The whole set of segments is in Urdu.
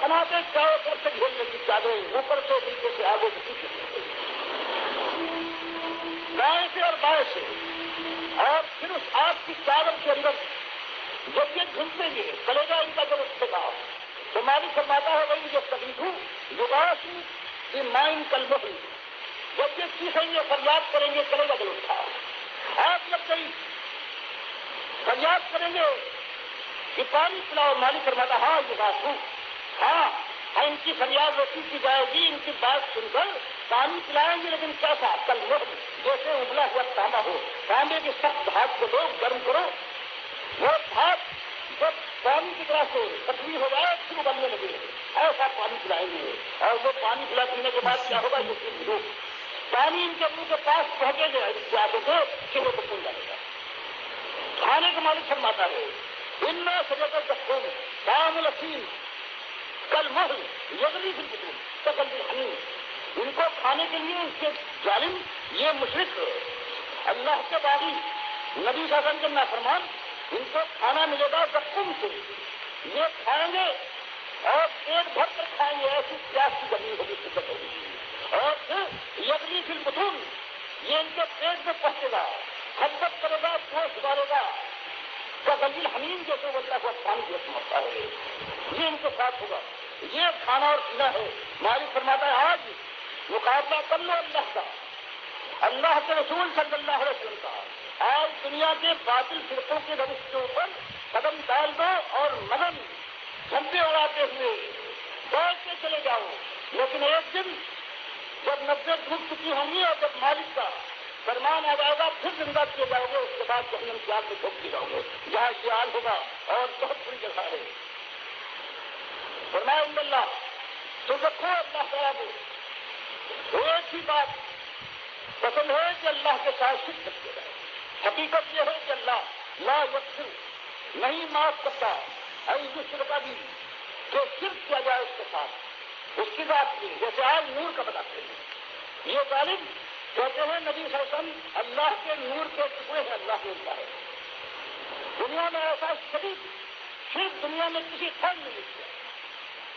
بناتے چاروں طرف سے گھیرنے کی چادریں اوپر سے نیچے سے آگے سے پیچھے سے دائیں سے اور بائیں سے، اور پھر اس آگ کی چادر کے اندر جب یہ گھومتے گے چلے گا ان کا جب اٹھے گا تو مالک فرماتا ہے وہی جو تبھی ہوں یباسی کہ مائن کلبہ، جب یہ چیخیں گے فریاد کریں گے چلے گا جل اٹھا، آگ لگ گئی فریاد کریں گے کہ پانی پلاؤ، مالک فرماتا ہاں یہ بات ہوں، ہاں ان کی فریاد روکی کی جائے گی، ان کی بات سن کر پانی پلائیں گے، لیکن کیسا کل جیسے ابلا ہوا تانبا ہو، تانبے کے سخت ہاتھ کو لوگ گرم کرو، وہ ہاتھ جب پانی کی طرح سے تکلیف ہو جائے پھر ابلنے لگے، ایسا پانی پلائیں گے، اور وہ پانی پلا پینے کے بعد کیا ہوگا یہ پانی ان کے منہ کے پاس پہنچے گا جاتے تھے کہ وہ بکول جائے گا۔ کھانے کا مالک فرماتا ہے ان میں سجا کر سکتے دام الحسین کل محل یغلی فی البطون کقلب الحمیم، ان کو کھانے کے لیے اس کے ظالم یہ مشرک اللہ کے باغی نبی صلی اللہ علیہ وسلم کے نافرمان، ان کو کھانا ملے گا زقوم سے، یہ کھائیں گے اور پیٹ بھر کر کھائیں گے، ایسی پیاس کی گرمی ہوگی شدت ہوگی، اور پھر یغلی فی البطون یہ ان کے پیٹ میں پہنچے گا، حرکت کرے گا، گوشت ڈالے گا، کقلب الحمیم جیسے وہ اللہ کو پانی جو سمجھتا ہے، یہ ان کے ساتھ ہوگا، یہ کھانا اور پینا ہے۔ مالک فرماتا ہے آج مقابلہ کر لو اللہ کا، اللہ کے رسول صلی اللہ علیہ وسلم کا، آج دنیا کے باطل فرقوں کے روش کے اوپر قدم ڈال دو اور مدن جھنڈے اڑاتے ہوئے دوڑتے چلے جاؤ، لیکن ایک دن جب نبے ڈوب چکی ہوں گی اور جب مالک کا فرمان آ جائے گا پھر زندہ کیے جاؤ گے، اس کے بعد جہنم کی آگ میں ٹھوک دیے جاؤ گے، جہاں خیال ہوگا اور بہت بری جگہ ہے۔ فرمایا ان اللہ تو رکھو اللہ تعالیٰ کو ایک ہی بات پسند ہے کہ اللہ کے ساتھ شرک کرتے رہے، حقیقت یہ ہے کہ اللہ لا یغفر نہیں معاف کرتا ای یشرک بھی جو شرک کیا جائے اس کے ساتھ، اس کی ذات کی، جیسے آج نور کا بتاتے ہیں یہ ظالم کہتے ہیں نبی صلی اللہ علیہ وسلم اللہ کے نور کے ٹکڑے ہیں، اللہ نور کا ہے، دنیا میں ایسا شدید شرک دنیا میں کسی قوم نے نہیں کیا،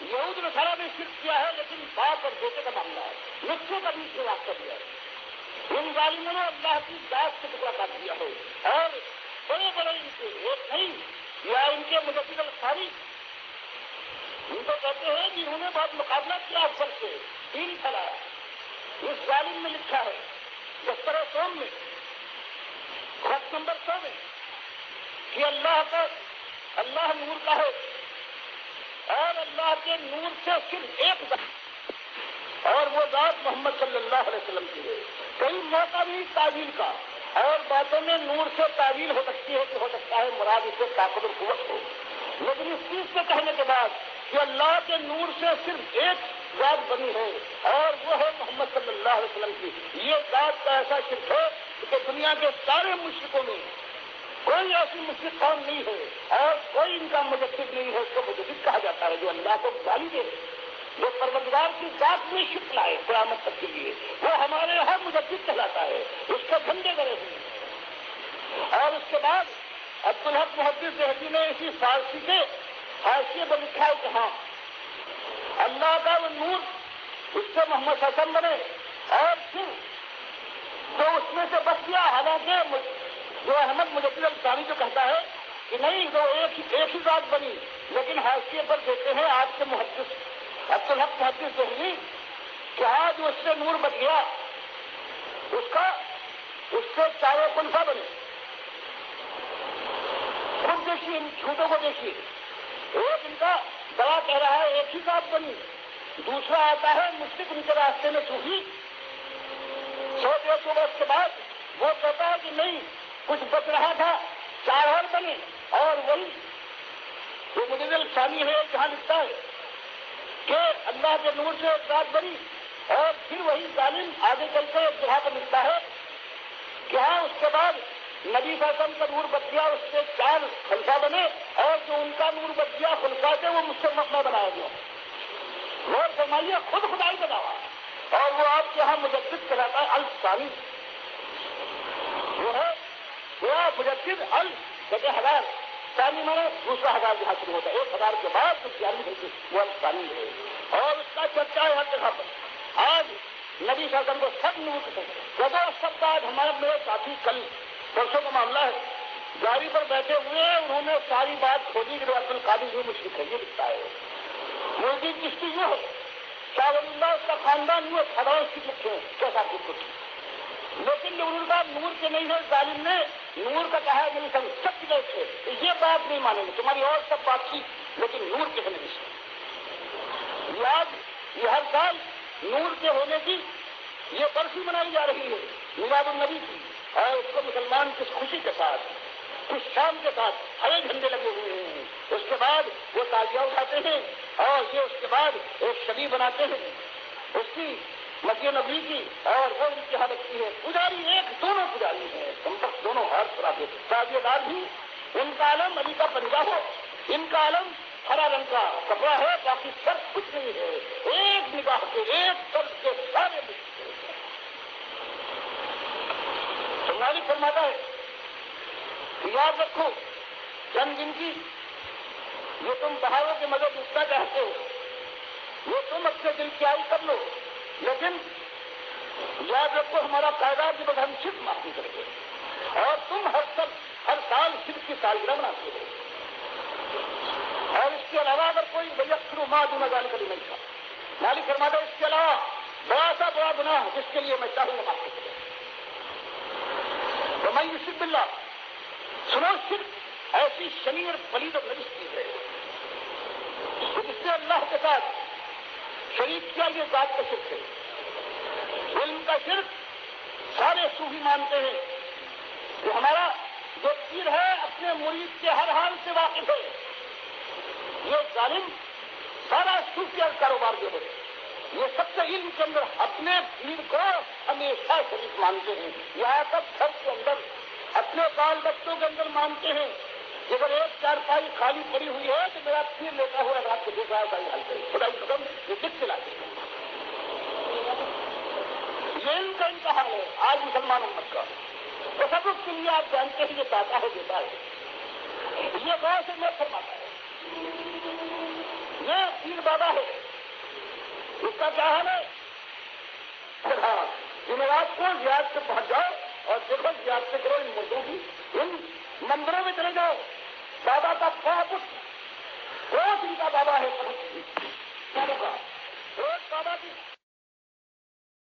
یہود نصارہ نے شرک کیا ہے لیکن باپ اور بیٹے کا معاملہ ہے، نقصے کا بیچ میں واقع دیا ہے، ان ظالموں نے اللہ کی ذات سے ٹکڑا کاٹ دیا ہے، اور بڑے بڑے ان کے ایک نہیں یا ان کے مجدد القاری ان کو کہتے ہیں کہ انہوں نے بہت مقابلہ کیا افسر سے دین پھیلایا، اس ظالم میں لکھا ہے دفتر سوم میں خط نمبر 100 میں کہ اللہ نور کا ہے اور اللہ کے نور سے صرف ایک ذات اور وہ ذات محمد صلی اللہ علیہ وسلم کی ہے، کئی موقع بھی تعویل کا اور باتوں میں نور سے تعویل ہو سکتی ہے کہ ہو سکتا ہے مراد اس سے طاقت اور قوت ہو، لیکن اس چیز سے کہنے کے بعد کہ اللہ کے نور سے صرف ایک ذات بنی ہے اور وہ ہے محمد صلی اللہ علیہ وسلم کی، یہ ذات کا ایسا شرک ہے کہ دنیا کے سارے مشرکوں میں کوئی ایسی مشرک قوم نہیں ہے اور کوئی ان کا مجدد نہیں ہے، اس کو مجدد کہا جاتا ہے جو اللہ کو گالی دے، جو پروردگار کی ذات میں شرک لائے قیامت تک کے لیے، وہ ہمارے یہاں مجدد کہلاتا ہے، اس کے جھنڈے گڑے ہوئے ہیں۔ اور اس کے بعد عبدالحق محدث دہلوی نے اسی فارسی کے حاشیے پر لکھا ہے کہ ہاں اللہ کا وہ نور اس سے محمد صلی اللہ علیہ وسلم بنے اور پھر جو اس میں سے بچ گیا، حالانکہ جو احمد مجدد الثانی جو کہتا ہے کہ نہیں وہ ایک ہی ذات بنی، لیکن حاشیے پر دیتے ہیں آج کے محدث عبدالحق محدث دہلوی کہ ہاں جو اس سے نور بچ گیا اس سے چاروں خلفا بنے، خود دیکھیے ان جھوٹوں کو دیکھیے، ایک ان کا بڑا کہہ رہا ہے ایک ہی ذات بنی، دوسرا آتا ہے مشرک ان کے راستے میں صوفی 100-150 برس کے بعد وہ کہتا ہے کہ نہیں کچھ بچ رہا تھا 4 اور بنے، اور وہی جو مجدد الثانی ہے جہاں لکھتا ہے کہ اللہ کے نور سے ایک ذات بنی، اور پھر وہی ظالم آگے چل کر ایک جگہ پر لکھتا ہے کہ ہاں اس کے بعد نبی صلی اللہ علیہ وسلم کا نور بچ گیا، اس سے 4 خلفا بنے، اور جو ان کا نور بچ گیا خلفا سے وہ مجھ سے مسئلہ بنایا گیا، غور فرمائیے خود خدائی کا دعویٰ، اور وہ آپ کے یہاں مجدد کہلاتا ہے الثانی، وہ ہے مجدد الجگہ حلال، ثانی میں دوسرا 1000 جہاں شروع ہوتا ہے. 1000 کے بعد جو 11 ہے وہ ثانی ہے اور اس کا چرچا ہے ہر جگہ پر. آج نبی صلی اللہ علیہ وسلم کو سب نوٹ ہے. جب سب کا ہمارے میرے ساتھی کل پرسوں کا معاملہ ہے, گاڑی پر بیٹھے ہوئے انہوں نے ساری بات کھولی کہ عبد القادر جو مشرک ہے یہ دکھتا ہے. مودی کشتی یہ ہے, شاہ ولی اللہ اس کا خاندان یہ کھڑا اس کی لکھے کیسا کچھ. لیکن نور کا نور کے نہیں ہے, ظالم نے نور کا کہا ہے میری سب سب کی طرف سے یہ بات نہیں مانیں گے. تمہاری اور سب بات کی لیکن نور کے ہونے کی یاد یہ ہر سال نور کے ہونے کی یہ برسی منائی جا رہی ہے میلاد النبی کی, اور اس کو مسلمان کس خوشی کے ساتھ کس شام کے ساتھ ہرے جھنڈے لگے ہوئے ہیں. اس کے بعد وہ تازیاں اٹھاتے ہیں اور یہ اس کے بعد ایک شبی بناتے ہیں اس کی مسیح نبی کی, اور وہ ان کی حالت کی ہے. پجاری ایک دونوں پجاری ہیں, تم تک دونوں ہر طرح کے تازیے دار بھی. ان کا عالم علی کا پنجا ہے, ان کا عالم ہرا رنگ کا کپڑا ہے, باقی سر کچھ نہیں ہے. ایک نگاہ کے ایک سر کے سارے سنگالی فرماتا ہے یاد رکھو چند دن کی یہ تم بہاروں کے مدد اتنا چاہتے ہو, یہ تم اپنے دل کی آئی کر لو, لیکن یاد رکھو ہمارا قاعدہ کہ بس ہم صرف معافی کریں گے, اور تم ہر سال صرف کی سالگرہ مناتے ہو. اور اس کے علاوہ اگر کوئی بیکرو ماں دونوں جانے کا بھی نہیں تھا, مالک فرماتا ہے اس کے علاوہ بڑا سا بڑا گناہ جس کے لیے میں چاہوں گا معافی کروں. تو میں یوسف اللہ سنو, صرف ایسی شنی اور پلید اور نجس چیز ہے جس سے اللہ کے ساتھ شریک کیا, یہ ذات کا شرک ہے. علم کا شرک سارے صوفی مانتے ہیں کہ ہمارا جو پیر ہے اپنے مرید کے ہر حال سے واقف ہے. یہ ظالم سارا صوفی اور کاروبار جو ہے یہ سب سے علم کے اندر اپنے پیر کو ہمیشہ شریک مانتے ہیں. یہاں تک گھر کے اندر اپنے بال بچوں کے اندر مانتے ہیں کہ اگر ایک چارپائی خالی پڑی ہوئی ہے تو میرا پیر لیتا ہوا رات کو دیکھ رہا ہے حل کرے خدا قدم یہ دکھ چلاتے ہیں. یہ ان کا امتحان ہے آج مسلمان امت کا. تصرف کے لیے آپ جانتے ہیں یہ داتا ہے دیتا ہے, یہ غور سے میں فرماتا ہے. یہ پیر بابا ہے, اس کا کیا حال ہے؟ ہاں جمعرات کو زیاد سے پہنچ جاؤ اور دیکھو زیاد سے کرو ان مردوں کی, ان مندروں میں چلے جاؤ. بابا کا کوٹ ان کا بابا ہے, ایک بابا کی